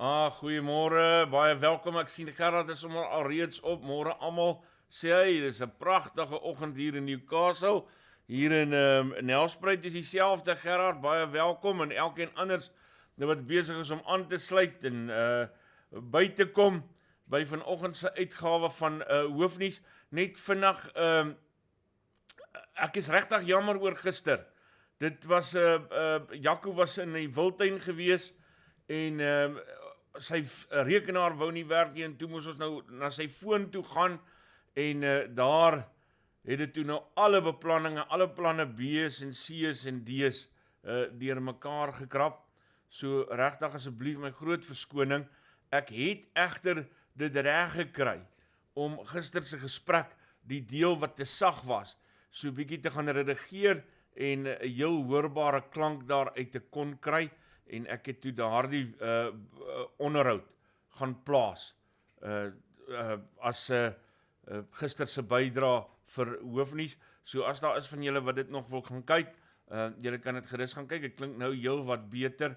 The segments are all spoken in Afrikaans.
Goeiemôre, baie welkom. Ek sien Gerard is sommer alreeds op. Môre almal, sê hy, dis 'n pragtige oggend hier in Newcastle. Hier in Nelspruit is dieselfde, Gerard, baie welkom en elkeen anders wat besig is om aan te sluit en by te kom by vanoggend se uitgawe van Hoofnuus. Net vinnig, ek is regtig jammer oor gister. Dit was Jaco was in die wildtuin gewees en sy rekenaar wou nie werk nie en toe moes ons nou na sy foon toe gaan en daar het dit toe nou alle beplanninge, alle planne B's en C's en D's deur mekaar gekrap. So regtig asseblief my groot verskoning. Ek het egter dit reg gekry om gister se gesprek, die deel wat te sag was, so bietjie te gaan redigeer en 'n heel hoorbare klank daar uit te kon kry. En ek het toe daardie onderhoud gaan plaas as gister se bydra vir Hoofnuus. So as daar is van julle wat dit nog wil gaan kyk, julle kan dit gerus gaan kyk. Dit klink nou heel wat beter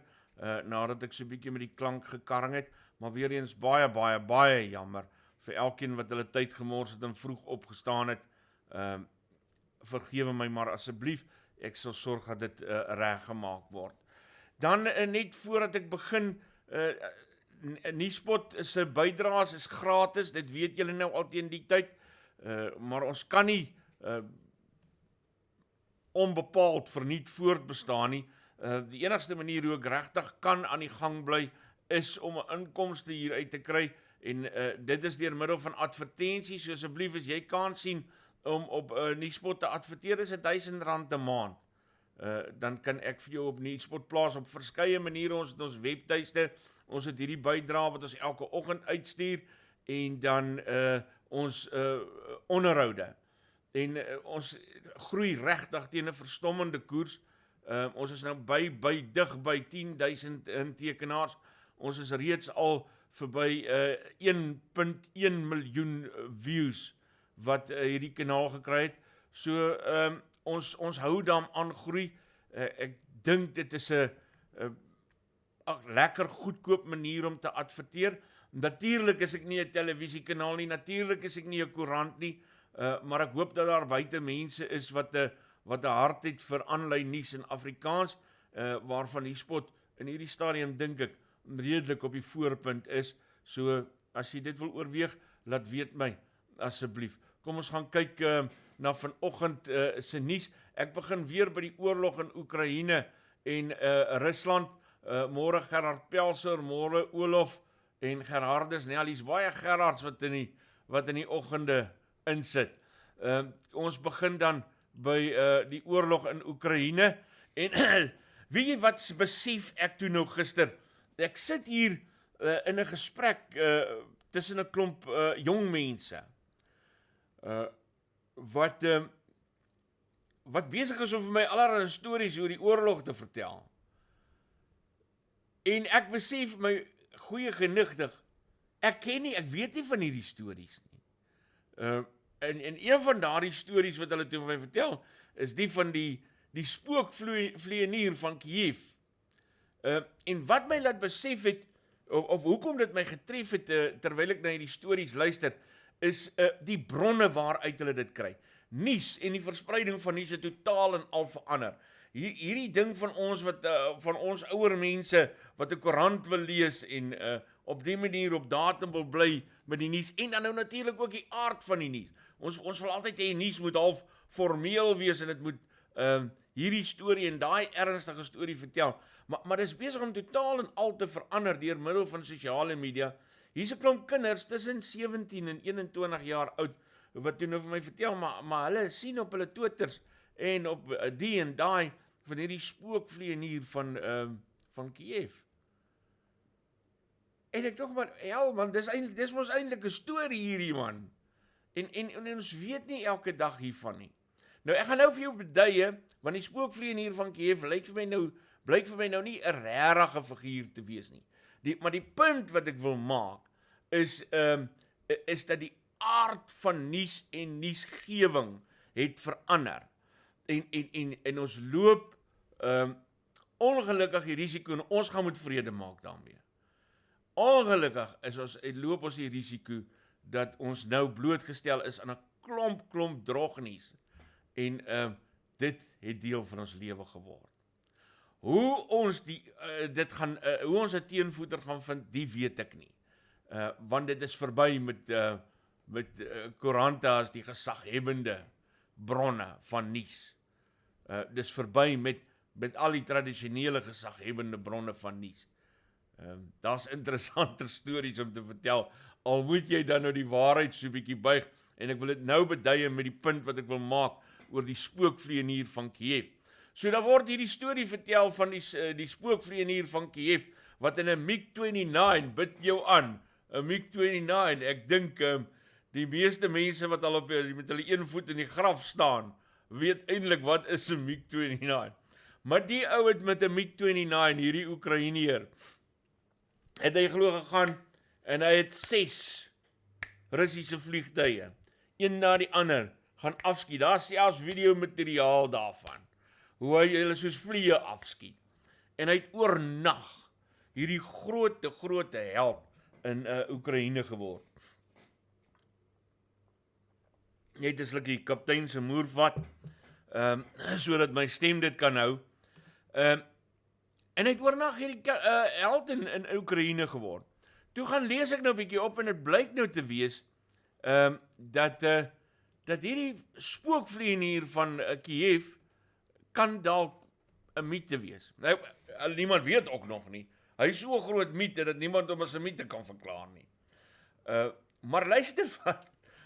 nadat ek so 'n bietjie met die klank gekarring het, maar weer eens baie jammer vir elkeen wat hulle tyd gemors het en vroeg opgestaan het. Vergewe my maar asseblief, ek sal sorg dat dit reggemaak word. Dan net voordat ek begin, Nuuspod se bydraes is gratis, dit weet julle nou al teen die tyd, maar ons kan nie onbepaald verniet voortbestaan nie. Die enigste manier hoe ek regtig kan aan die gang bly, is om 'n inkomste hier uit te kry, en dit is deur middel van advertensies. So asseblief as jy kan sien om op Nuuspod te adverteer, is R1000 'n maand. Dan kan ek vir jou op Nuuspod plaas op verskeie maniere. Ons het ons webtuiste, ons het hierdie bydra wat ons elke oggend uitstuur, en dan ons onderhoude. En ons groei regtig teen 'n verstommende koers. Ons is nou dig by 10.000 intekenaars. Ons is reeds al verby 1.1 miljoen views wat hierdie kanaal gekry het. So ons hou dan aan groei. Ek dink dit is 'n lekker goedkoop manier om te adverteer. Natuurlik is ek nie 'n televisiekanaal nie, natuurlik is ek nie 'n koerant nie, maar ek hoop dat daar buite mense is wat 'n hart het vir aanlyn nuus in Afrikaans, waarvan Nuuspod in hierdie stadium dink ek redelik op die voorpunt is. So as jy dit wil oorweeg, laat weet my asseblief. Kom ons gaan kyk na vanoggend se nuus. Ek begin weer by die oorlog in Oekraïne en Rusland. Môre Gerard Pelser, môre Olof en Gerhardus Nellies, baie Gerards wat in die oggende insit. Ons begin dan by die oorlog in Oekraïne en weet jy wat besef ek toe nou gister? Ek sit hier in 'n gesprek tussen 'n klomp jong mense wat besig is om vir my allerlei stories oor die oorlog te vertel. En ek besef my goeie genigtig, ek weet nie van hierdie stories nie. En een van daardie stories wat hulle toe vir my vertel, is die van die spookvlieënier van Kiev. En wat my laat besef het, of hoekom dit my getref het, terwyl ek na hierdie stories luister, is die bronne waaruit hulle dit kry. Nuus en die verspreiding van nuus het totaal en al verander. Hierdie ding van ons van ons ouer mense wat 'n koerant wil lees en op die manier op datum wil bly met die nuus, en dan nou natuurlik ook die aard van die nuus. Ons wil altyd hê nuus moet half formeel wees en dit moet hierdie storie en daai ernstige storie vertel. Maar dit is besig om totaal en al te verander deur middel van sosiale media. Hier's 'n klomp kinders tussen 17 en 21 jaar oud wat toe nou vir my vertel, maar hulle sien op hulle Twitters en op die en daai van hierdie spookvlieënier van Kiev. En ek dink maar, ja man, dis mos eintlik 'n storie hierdie man. En ons weet nie elke dag hiervan nie. Nou ek gaan nou vir jou beduie, want die spookvlieënier van Kiev blyk vir my nou nie 'n regte figuur te wees nie. Maar die punt wat ek wil maak is dat die aard van nuus en nuusgewing het verander. En ons loop ongelukkig die risiko en ons gaan moet vrede maak daarmee. Ongelukkig loop ons die risiko dat ons nou blootgestel is aan 'n klomp drognies en dit het deel van ons lewe geword. Hoe ons hoe ons 'n teenvoeter gaan vind, die weet ek nie. Want dit is verby met koerante as die gesaghebbende bronne van nuus. Dis verby met al die tradisionele gesaghebbende bronne van nuus. Daar's interessante stories om te vertel, al moet jy dan nou die waarheid so bietjie buig, en ek wil dit nou beduie met die punt wat ek wil maak oor die spookvlieënier van Kiev. So dan word hierdie storie vertel van die spookvlieënier van Kiev, wat in 'n MiG-29, bid jou aan, 'n MiG-29, ek dink die meeste mense wat al met hulle een voet in die graf staan, weet eintlik wat is 'n MiG-29. Maar die ou het met 'n MiG-29, hierdie Oekraïneer, het hy glo gegaan, en hy het 6 Russiese vliegtuie, een na die ander, gaan afskiet. Daar is selfs videomateriaal daarvan, hoe hy hulle soos vliee afskiet. En hy het oornag hierdie groot held in Oekraïne geword. Net as die kaptein se moer vat, sodat my stem dit kan hou. En hy het oornag hierdie held in Oekraïne geword. Toe gaan lees ek nou 'n bietjie op en dit blyk nou te wees dat hierdie spookvlieënier van Kiev kan dalk 'n mite wees. Nou, niemand weet ook nog nie. Hy is so 'n groot mite dat niemand hom as 'n mite kan verklaar nie. Maar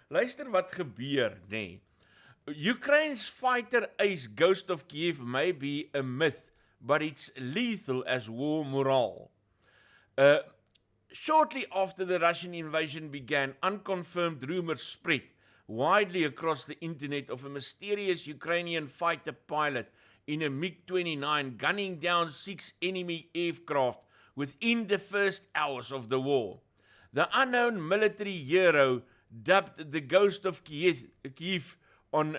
luister wat gebeur, nê. Ukraine's fighter ace Ghost of Kiev may be a myth, but it's lethal as war morale. Shortly after the Russian invasion began, unconfirmed rumors spread widely across the internet of a mysterious Ukrainian fighter pilot in a MiG-29 gunning down 6 enemy aircraft within the first hours of the war. The unknown military hero, dubbed the Ghost of Kiev on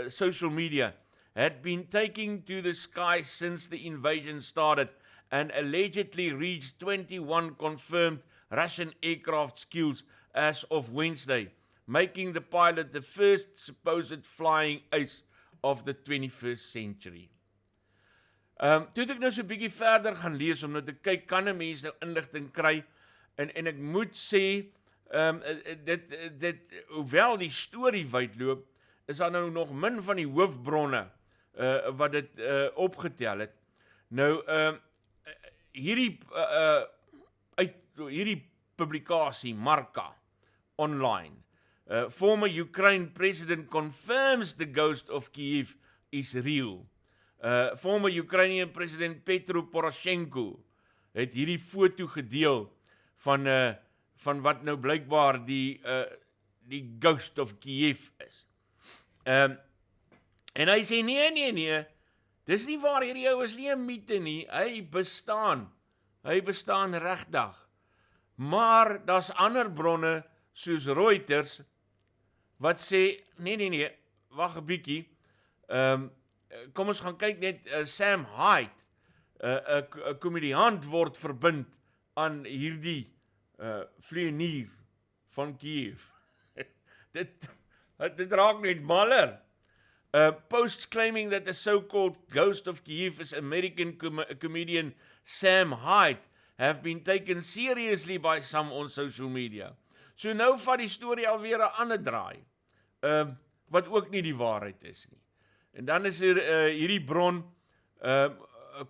social media, had been taking to the sky since the invasion started and allegedly reached 21 confirmed Russian aircraft kills as of Wednesday, making the pilot the first supposed flying ace of the 21st century. Toe het ek nou so 'n bietjie verder gaan lees om nou te kyk, kan 'n mens nou inligting kry, en ek moet sê, hoewel die storie wydloop, is daar nou nog min van die hoofbronne wat dit opgetel het. Nou, hierdie publikasie, Marca, online, former Ukraine president confirms the ghost of Kiev is real. Former Ukrainian president Petro Poroshenko het hierdie foto gedeel van wat nou blykbaar die ghost of Kiev is. En hy sê nee, dis nie waar, hierdie ou is nie 'n mite nie, hy bestaan regtig. Maar daar's ander bronne soos Reuters wat sê nee, wag 'n bietjie. Kom ons gaan kyk net, Sam Hyde, 'n komediant word verbind aan hierdie vlieënier van Kiev. dit raak net maller. Posts claiming that the so-called Ghost of Kiev is American comedian Sam Hyde have been taken seriously by some on social media. So nou vat die storie alweer 'n ander draai, wat ook nie die waarheid is nie. En dan is hierdie bron,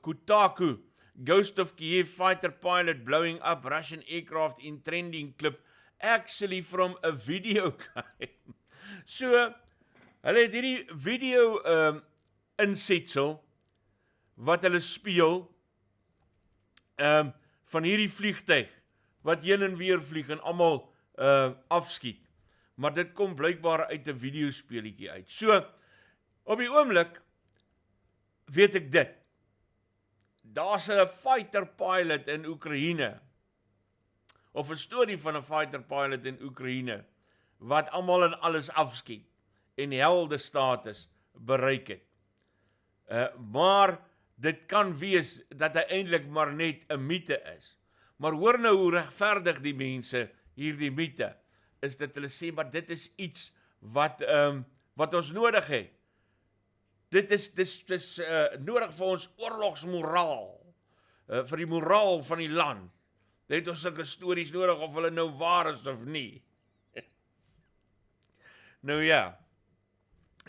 Kotaku, Ghost of Kiev fighter pilot blowing up Russian aircraft in trending clip, actually from a video game. So, hulle het hierdie video insetsel, wat hulle speel, van hierdie vliegtuig, wat heen en weer vlieg en almal afskiet. Maar dit kom blykbaar uit 'n videospeletjie uit. So, op die oomblik weet ek dit. Daar's 'n fighter pilot in Oekraïne, of 'n storie van 'n fighter pilot in Oekraïne, wat almal en alles afskiet, en helde status bereik het. Maar dit kan wees dat hy eintlik maar net 'n mite is. Maar hoor nou hoe regverdig die mense hierdie mite is dat hulle sê, maar dit is iets wat ons nodig het. Dit is nodig vir ons oorlogsmoraal, vir die moraal van die land. Dit het ons sulke stories nodig of hulle nou waar is of nie. Nou ja,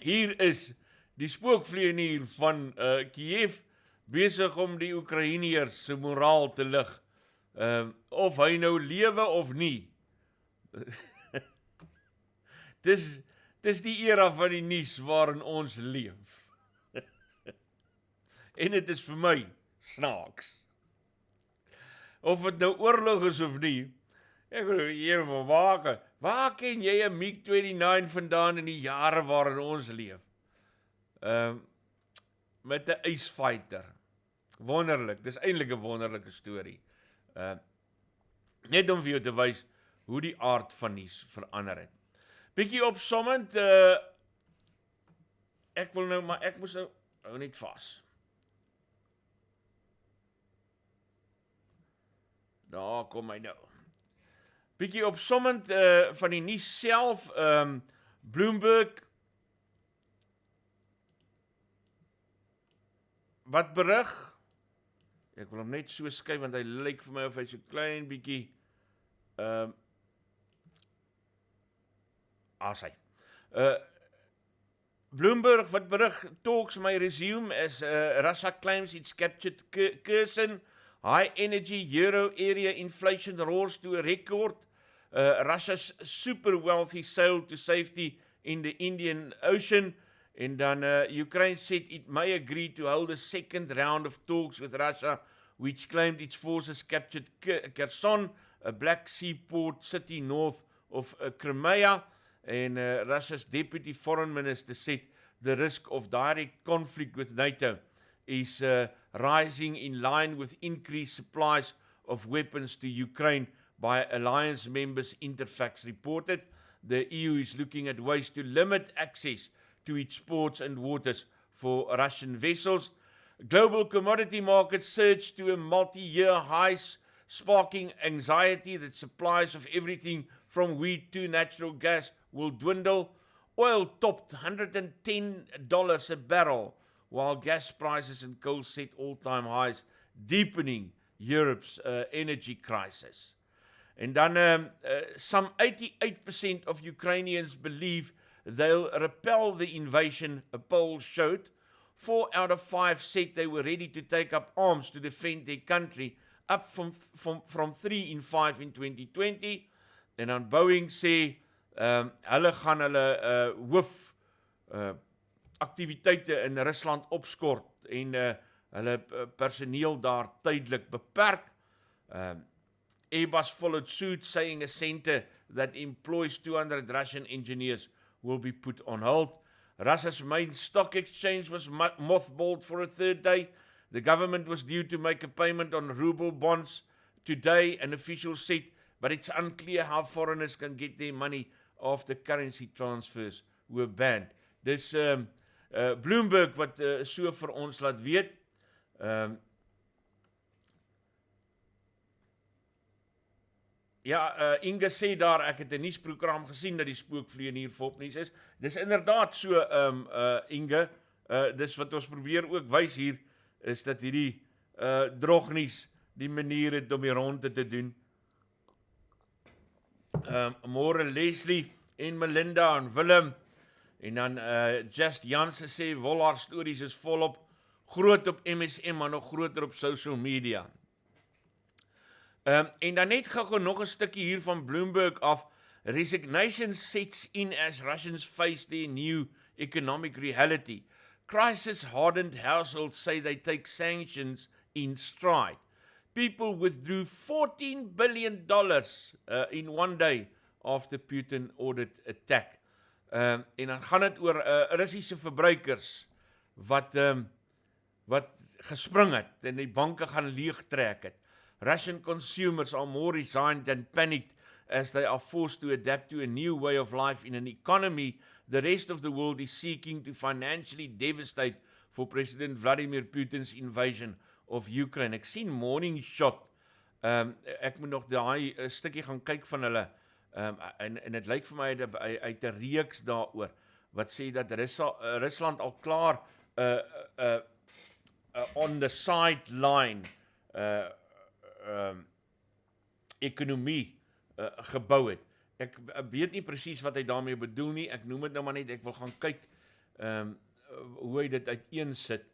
hier is die spookvlieënier van Kiev besig om die Oekraïniërs se moraal te lig, of hy nou lewe of nie. Dis die era van die nuus waarin ons leef. En dit is vir my snaaks. Of het nou oorlog is of nie, ek wil hier maar waar ken jy 'n MiG-29 vandaan in die jare waarin ons leef? Met 'n ysfighter. Wonderlik, dis eintlik 'n wonderlike storie. Net om vir jou te wys hoe die aard van nuus verander het. Bietjie opsommend, ek moes nou, hou net vas. Daar kom hy nou. Bietjie opsommend van die nuus self, Bloomberg, wat berig, ek wil hom net so skuif, want hy lyk vir my of hy so klein bietjie, hy. Bloomberg wat berig, talks may resume as Russia claims it's captured Kherson. High energy euro area inflation roars to a record. Russia's super wealthy sailed to safety in the Indian Ocean. And then Ukraine said it may agree to hold a second round of talks with Russia, which claimed its forces captured Kherson, a Black Sea port city north of Crimea. And Russia's deputy foreign minister said the risk of direct conflict with NATO is rising in line with increased supplies of weapons to Ukraine by alliance members, Interfax reported. The EU is looking at ways to limit access to its ports and waters for Russian vessels. Global commodity markets surged to a multi-year high, sparking anxiety that supplies of everything from wheat to natural gas will dwindle. Oil topped $110 a barrel, while gas prices and coal set all-time highs, deepening Europe's energy crisis. And then some 88% of Ukrainians believe they'll repel the invasion, a poll showed. 4 out of 5 said they were ready to take up arms to defend their country, up from 3 in 5 in 2020. En dan Boeing sê, hulle gaan hulle hoof aktiwiteite in Rusland opskort en hulle personeel daar tydelik beperk. Airbus followed suit, saying a center that employs 200 Russian engineers will be put on hold. Russia's main stock exchange was mothballed for a third day. The government was due to make a payment on ruble bonds today, an official said, but it's unclear how foreigners can get their money after currency transfers were banned. Dis Bloomberg wat so vir ons laat weet. Inge sê daar, ek het 'n nuusprogram gesien dat die spookvlieënier Hoofnuus is. Dis inderdaad so, Inge, dis wat ons probeer ook wys hier, is dat hierdie drognuus die manier het om die ronde te doen. Môre Leslie en Melinda en Willem, en dan Just Janse sê, Wolhaar stories is volop, groot op MSM, maar nog groter op social media. En dan net gou nog 'n stukkie hier van Bloomberg af. Resignation sets in as Russians face their new economic reality. Crisis-hardened households say they take sanctions in stride. People withdrew $14 billion in one day after Putin ordered attack. En dan gaan dit oor Russiese verbruikers wat gespring het en die banke gaan leegtrek het. Russian consumers are more resigned and panicked as they are forced to adapt to a new way of life in an economy the rest of the world is seeking to financially devastate for President Vladimir Putin's invasion of Ukraine. Ek sien Morning Shot Ek moet nog daai stukkie gaan kyk van hulle, en dit lyk vir my uit 'n reeks daaroor, wat sê dat Rusland al klaar on the sideline ekonomie gebou het. Ek weet nie presies wat hy daarmee bedoel nie, ek noem dit nou maar net, ek wil gaan kyk hoe hy dit uiteensit,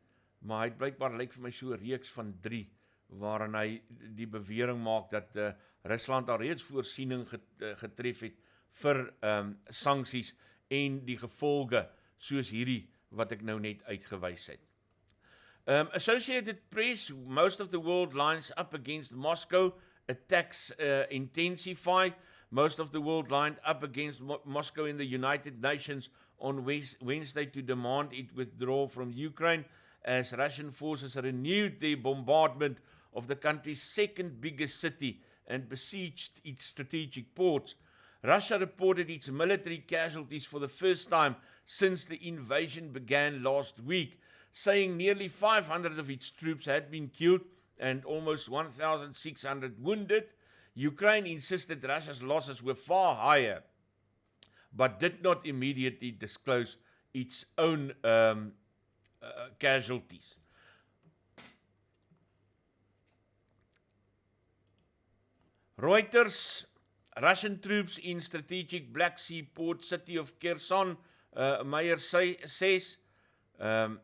maar hy het blykbaar lyk vir my so 'n reeks van 3, waarin hy die bewering maak dat Rusland al reeds voorsiening getref het vir sanksies en die gevolge soos hierdie wat ek nou net uitgewys het. Associated Press, most of the world lines up against Moscow, attacks intensify. Most of the world lined up against Moscow in the United Nations on Wednesday to demand it withdraw from Ukraine as Russian forces renewed their bombardment of the country's second biggest city and besieged its strategic ports. Russia reported its military casualties for the first time since the invasion began last week, saying nearly 500 of its troops had been killed and almost 1,600 wounded. Ukraine insisted Russia's losses were far higher, but did not immediately disclose its own casualties. Reuters, Russian troops in strategic Black Sea port city of Kherson, Meyer says, ek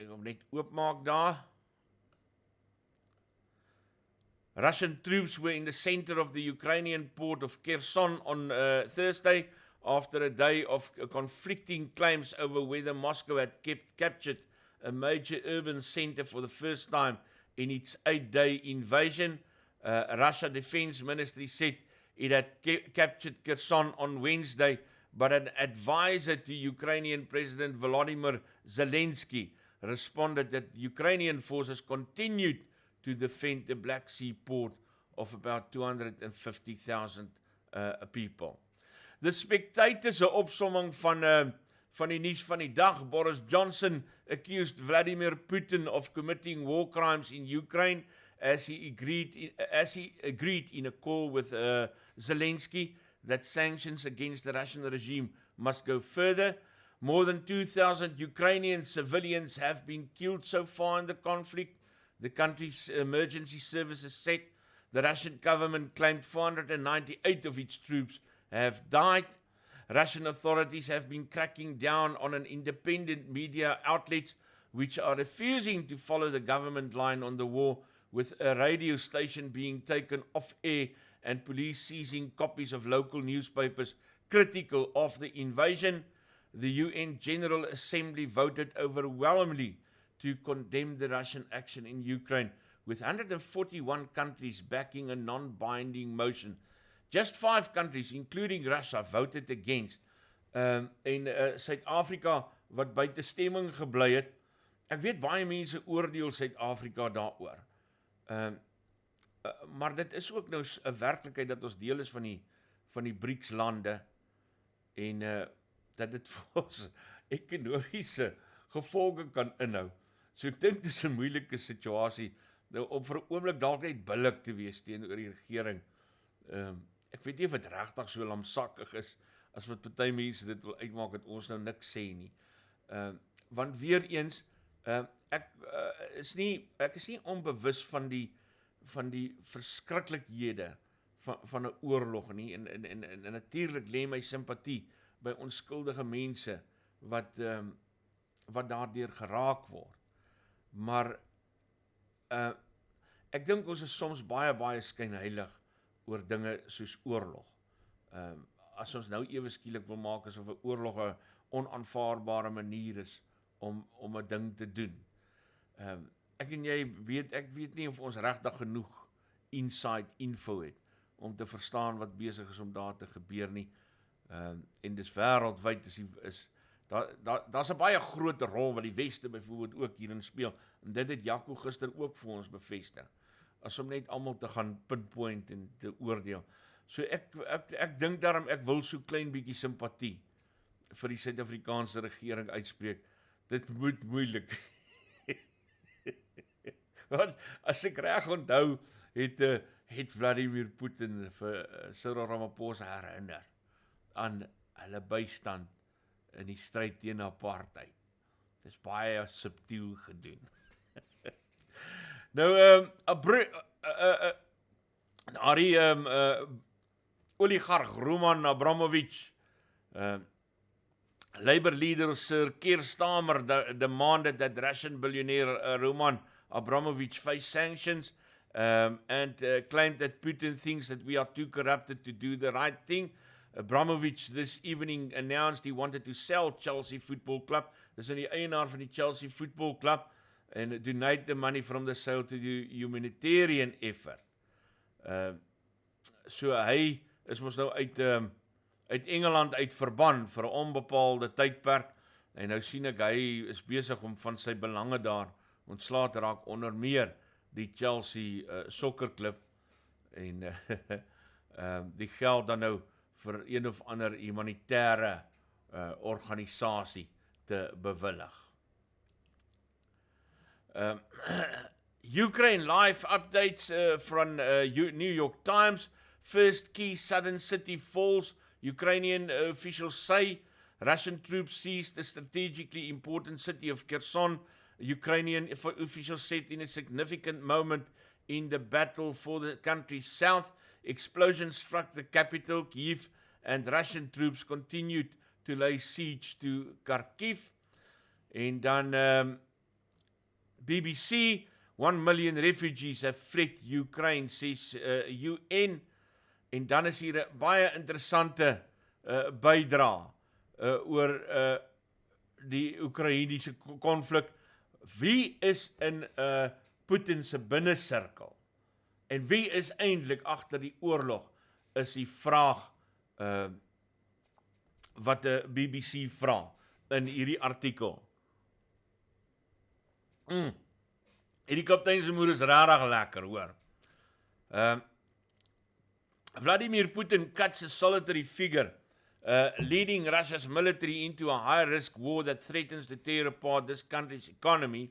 wil net oopmaak daar. Russian troops were in the center of the Ukrainian port of Kherson on Thursday after a day of conflicting claims over whether Moscow had captured a major urban center for the first time in its 8-day invasion. Russia Defense Ministry said it had captured Kherson on Wednesday, but an advisor to Ukrainian President Volodymyr Zelensky responded that Ukrainian forces continued to defend the Black Sea port of about 250,000 people. The Spectator se opsomming van die nuus van die dag, Boris Johnson accused Vladimir Putin of committing war crimes in Ukraine as he agreed in a call with Zelensky that sanctions against the Russian regime must go further. More than 2,000 Ukrainian civilians have been killed so far in the conflict. The country's emergency services said the Russian government claimed 498 of its troops have died. Russian authorities have been cracking down on an independent media outlets which are refusing to follow the government line on the war, with a radio station being taken off air and police seizing copies of local newspapers critical of the invasion. The UN General Assembly voted overwhelmingly to condemn the Russian action in Ukraine, with 141 countries backing a non-binding motion. Just 5 countries, including Russia, voted against. En Suid-Afrika, wat buite stemming gebly het, ek weet baie mense oordeel Suid-Afrika daaroor. Maar dit is ook nou 'n werklikheid dat ons deel is van die BRICS lande en dat dit vir ons ekonomiese gevolge kan inhou. So ek dink dit is 'n moeilike situasie nou om vir 'n oomblik dalk net billik te wees teenoor die regering. Ek weet nie of dit regtig so lamsakkig is as wat party mense dit wil uitmaak dat ons nou niks sê nie. Want weer eens ek is nie onbewus van die verskriklikhede van 'n oorlog nie en natuurlik lê my simpatie by onskuldige mense wat daardeur geraak word. Maar ek dink ons is soms baie skynheilig oor dinge soos oorlog. As ons nou ewe skielik wil maak asof 'n oorlog 'n onaanvaarbare manier is om 'n ding te doen. Ek en jy ek weet nie of ons regtig genoeg inside info het om te verstaan wat besig is om daar te gebeur nie. En dis wêreldwyd daar's 'n baie groot rol wat die Weste byvoorbeeld ook hierin speel. En dit het Jaco gister ook vir ons bevestig. As om net almal te gaan pinpoint en te oordeel. So ek dink daarom ek wil so klein bietjie simpatie vir die Suid-Afrikaanse regering uitspreek. Dit moet moeilik Want as ek reg onthou, het Vladimir Putin vir Cyril Ramaphosa herinner aan hulle bystand in die stryd teen apartheid. Dit is baie subtiel gedoen. Nou, die oligarch Roman Abramovich, Labour leader Sir Keir Starmer demanded that Russian billionaire Roman Abramovich face sanctions and claimed that Putin thinks that we are too corrupted to do the right thing. Abramovich this evening announced he wanted to sell Chelsea Football Club. Dis die eienaar van die Chelsea Football Club and donate the money from the sale to the humanitarian effort. So hy is mos nou uit Engeland uit verban vir 'n onbepaalde tydperk en nou sien ek hy is besig om van sy belange daar ontslae te raak, onder meer die Chelsea sokkerklub en die geld dan nou vir een of ander humanitêre organisasie te bewillig. Ukraine live updates from New York Times. First key southern city falls. Ukrainian officials say Russian troops seized the strategically important city of Kherson. Ukrainian officials said in a significant moment in the battle for the country's south, explosions struck the capital, Kyiv, and Russian troops continued to lay siege to Kharkiv. En dan BBC, 1 million refugees have fled Ukraine, says UN. En dan is hier 'n baie interessante bydra oor die Oekraïense konflik. Wie is in Putin se binnesirkel? En wie is eintlik agter die oorlog? Is die vraag wat die BBC vra in hierdie artikel. Hierdie kaptein se moer is regtig lekker, hoor. Vladimir Putin cuts a solitary figure, leading Russia's military into a high-risk war that threatens to tear apart this country's economy.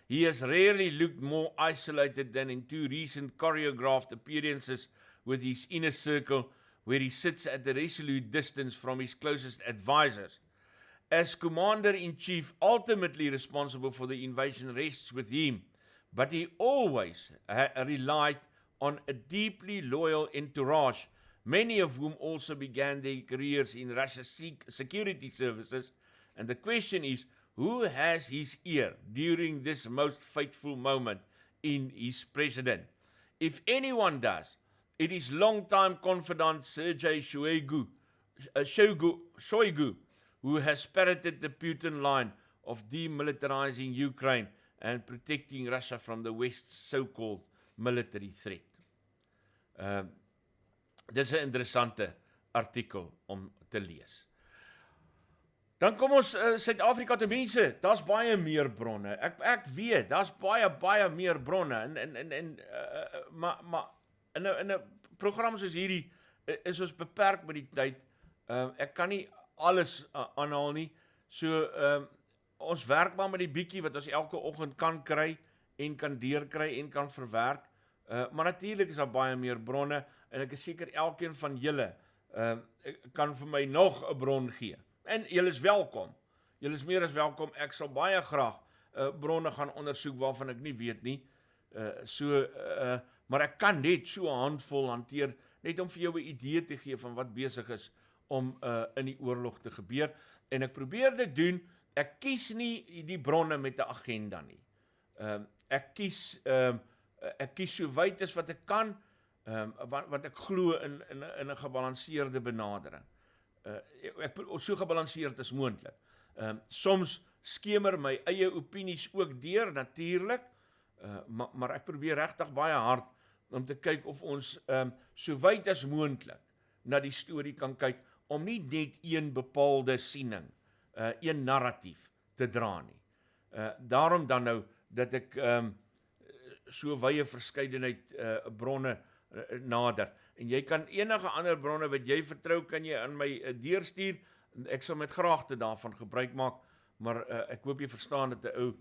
He has rarely looked more isolated than in two recent choreographed appearances with his inner circle, where he sits at a resolute distance from his closest advisors. As commander-in-chief, ultimately responsible for the invasion rests with him, but he always relied on a deeply loyal entourage, many of whom also began their careers in Russia's security services. And the question is, who has his ear during this most fateful moment in his president? If anyone does, it is longtime confidant Sergei Shoigu, who has parroted the Putin line of demilitarizing Ukraine and protecting Russia from the West's so-called military threat. Dis 'n interessante artikel om te lees. Dan kom ons Suid-Afrika toe, mense, daar's baie meer bronne. Ek weet, daar's baie meer bronne maar in 'n program soos hierdie is ons beperk met die tyd. Ek kan nie alles aanhaal nie. So ons werk maar met die bietjie wat ons elke oggend kan kry en kan deurkry en kan verwerk. Maar natuurlik is daar baie meer bronne en ek is seker elkeen van julle kan vir my nog 'n bron gee. En julle is welkom. Julle is meer as welkom. Ek sal baie graag bronne gaan ondersoek waarvan ek nie weet nie. Maar ek kan net so 'n handvol hanteer, net om vir jou 'n idee te gee van wat besig is om in die oorlog te gebeur. En ek probeer dit doen. Ek kies nie die bronne met 'n agenda nie. Ek kies so wyd as wat ek kan, want ek glo in 'n gebalanseerde benadering. Ek so gebalanseerd as moontlik. Soms skemer my eie opinies ook deur, natuurlik, maar ek probeer regtig baie hard om te kyk of ons so wyd as moontlik na die storie kan kyk, om nie net een bepaalde siening, een narratief te dra nie. Daarom dan nou, dat ek so wye verskeidenheid bronne nader. En jy kan enige ander bronne wat jy vertrou, kan jy aan my deurstuur. Ek sal met graagte daarvan gebruik maak, maar ek hoop jy verstaan dat 'n ou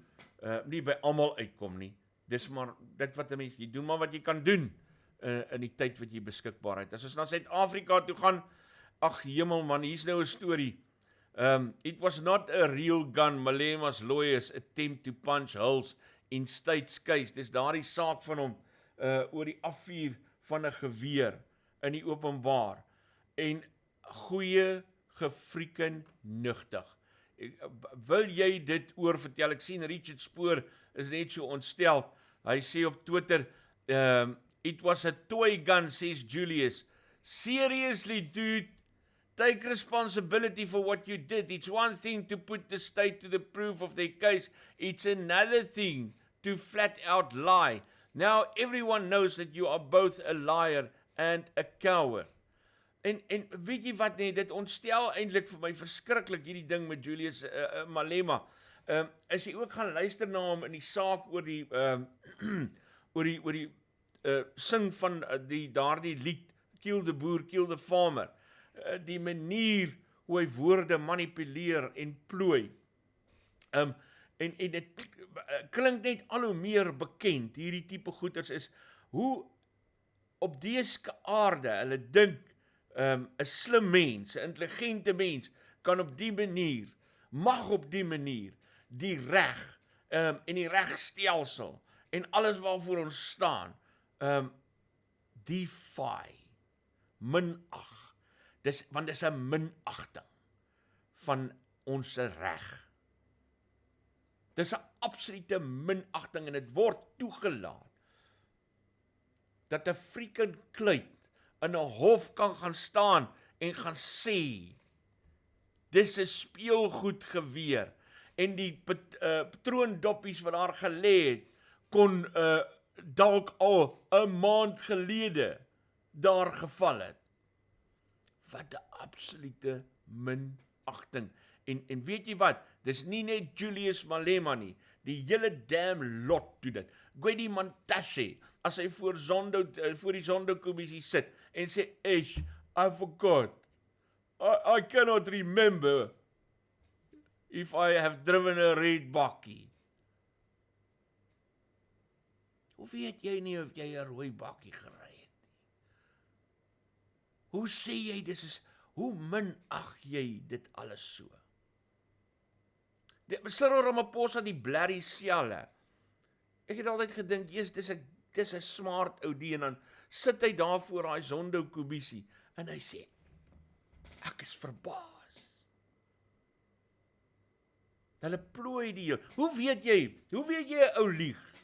nie by almal uitkom nie. dis maar dit wat 'n mens, jy doen maar wat jy kan doen, in die tyd wat jy beskikbaar het. As ons na Suid-Afrika toe gaan, ag hemel man, hier's nou 'n storie. It was not a real gun, Malema's lawyers attempt to punch holes in state's case. Dis daardie saak van hom, oor die afvuur van 'n geweer in die openbaar. En goeie gefrieken nugtig. Wil jy dit oorvertel? Ek sien Richard Spoor is net so ontstel. Hy sê op Twitter, it was a toy gun, says Julius. Seriously, dude, take responsibility for what you did. It's one thing to put the state to the proof of their case. It's another thing to flat out lie. Now everyone knows that you are both a liar and a coward. En weet jy wat nie, dit ontstel eintlik vir my verskriklik hierdie ding met Julius Malema. As jy ook gaan luister na hom in die saak oor die oor die sing van daardie lied, Kill the Boer, Kill the Farmer. Die manier hoe hy woorde manipuleer en plooi. En dit klink net al hoe meer bekend, hierdie tipe goeters is, hoe op dese aarde hulle dink, 'n slim mens, 'n intelligente mens, kan op die manier, mag op die manier, die reg, en die regstelsel, en alles waarvoor ons staan, defy, minag, want dis 'n minagting van ons reg. Dis 'n absolute minagting, en dit word toegelaat, dat 'n freaking kluit in 'n hof kan gaan staan en gaan sê, dis 'n speelgoedgeweer, en die patroondoppies wat daar gelê het, kon dalk al 'n maand gelede daar geval het. Wat 'n absolute minagting. En weet jy wat, dis nie net Julius Malema nie, die hele damn lot doen dit. Gwedi Mantashe, as hy voor die Zondo-kommissie sit, en sê, I forgot, I cannot remember if I have driven a red bakkie. Hoe weet jy nie of jy 'n rooi bakkie gery het nie? Hoe sê jy, hoe minag jy dit alles so? Cyril Ramaphosa, die blerrie selle. Ek het altyd gedink, dis 'n smart ou die, en dan sit hy daar voor daai Zondo-kommissie, en hy sê, ek is verbaas. Hulle plooi die heel. Hoe weet jy 'n ou lieg,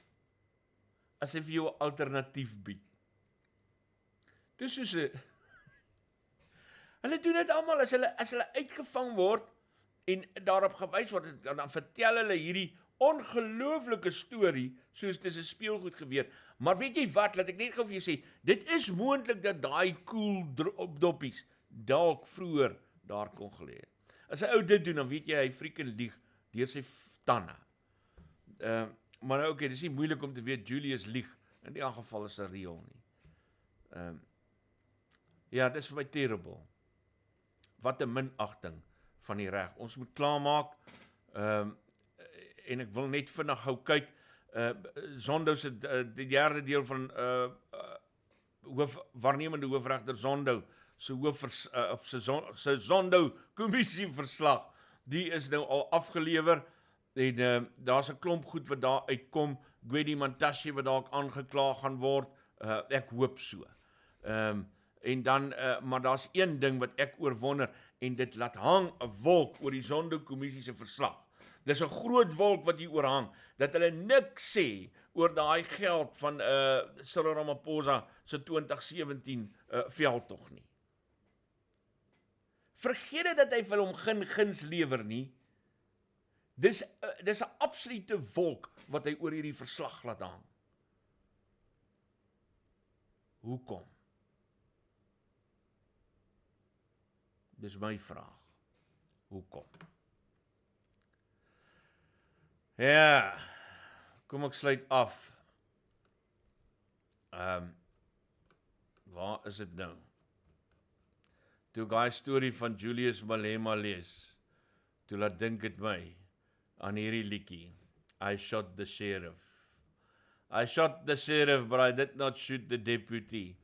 as hy vir jou 'n alternatief bied? Dis soos hulle doen dit almal, as hulle uitgevang word, en daarop gewys word, dan vertel hulle hierdie ongelooflike storie, soos dis 'n speelgoedgeweer. Maar weet jy wat, laat ek net gou vir jou sê, dit is moontlik dat daai doppies dalk vroeër daar kon gelê het. As 'n ou dit doen, dan weet jy, hy freaking lieg deur sy tande. Maar nou, dis nie moeilik om te weet, Julius lieg, in die geval is 'n reël nie. Ja, dis vir my terrible. Wat 'n minagting van die reg. Ons moet klaarmaak, en ek wil net vinnig gou kyk, Zondo se die derde deel van waarnemende hoofregter Zondo se Zondo-kommissie verslag, die is nou al afgelewer, en daar's 'n klomp goed wat daar uitkom, Gwedi Mantashe wat dalk aangekla gaan word, ek hoop so. En dan, maar daar's een ding wat ek oorwonder, en dit laat hang 'n wolk oor die Zondo-kommissie se verslag. Dis 'n groot wolk wat hier oorhang, dat hulle niks sê oor daai geld van Cyril Ramaphosa se 2017 veldtog nie. Vergeet dit dat hy vir hom geen guns lewer nie. Dis 'n absolute wolk wat hy oor hierdie verslag laat hang. Hoekom? Dis my vraag. Hoekom? Ja, kom ek sluit af. Waar is dit nou? Toe ek daai storie van Julius Malema lees, toe laat dink het my aan hierdie liedjie, I shot the sheriff, I shot the sheriff, but I did not shoot the deputy.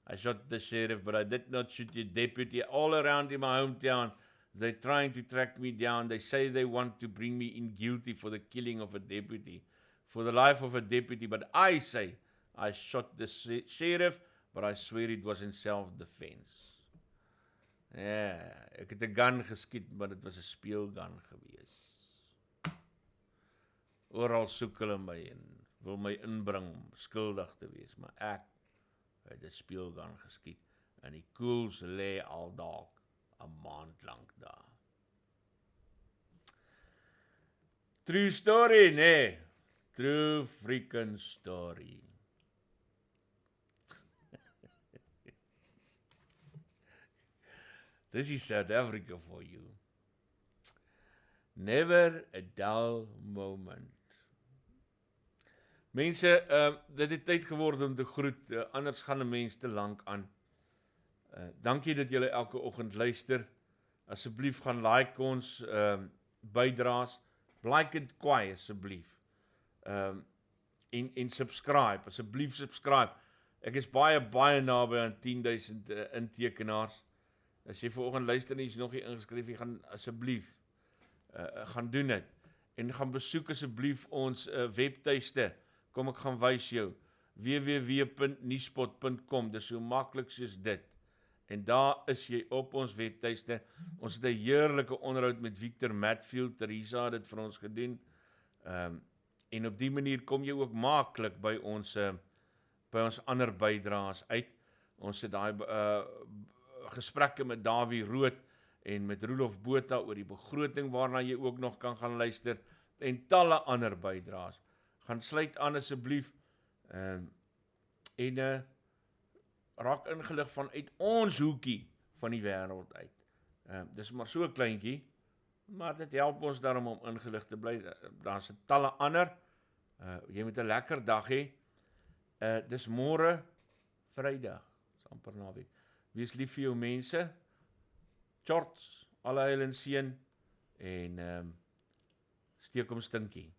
I shot the sheriff, but I did not shoot the deputy. All around in my hometown, they're trying to track me down. They say they want to bring me in guilty for the killing of a deputy, for the life of a deputy. But I say, I shot the sheriff, but I swear it was in self-defense. Ja, ek het 'n gun geskiet, maar dit was 'n speelgun gewees. Oral soek hulle my en wil my inbring om skuldig te wees, maar ek het 'n speelgun geskiet en die koels lê al dalk 'n maand lank daar. True story, nee. True freaking story. This is South Africa for you. Never a dull moment. Mense, dit het tyd geword om te groet, anders gaan 'n mens te lank aan. Dankie dat julle elke oggend luister. Asseblief gaan like ons bydraes. Like dit kwaai asseblief. En subscribe, asseblief subscribe. Ek is baie naby aan 10,000 intekenaars. As jy vanoggend luister en jy is nog nie ingeskryf, jy gaan asseblief gaan doen dit. En gaan besoek asseblief ons webtuiste. Kom ek gaan wys jou. www.nuuspod.com. Dis so maklik soos dit. En daar is jy op ons webtuiste. Ons het 'n heerlike onderhoud met Victor Matfield. Teresa het dit vir ons gedoen. En op die manier kom jy ook maklik by ons ander bydraes uit. Ons het daai gesprekke met Davie Rood en met Roelof Botha oor die begroting waarna jy ook nog kan gaan luister en talle ander bydraes. Gaan sluit aan asseblief en raak ingelig vanuit ons hoekie van die wêreld uit. Dis maar so 'n kleintjie, maar dit help ons daarom om ingelig te bly. Daar's talle ander. Jy moet 'n lekker dag hê. Dis môre Vrydag, dis amper naweek. Wees lief vir jou mense. Tjorts, alle heil en seën en steek hom stinkie.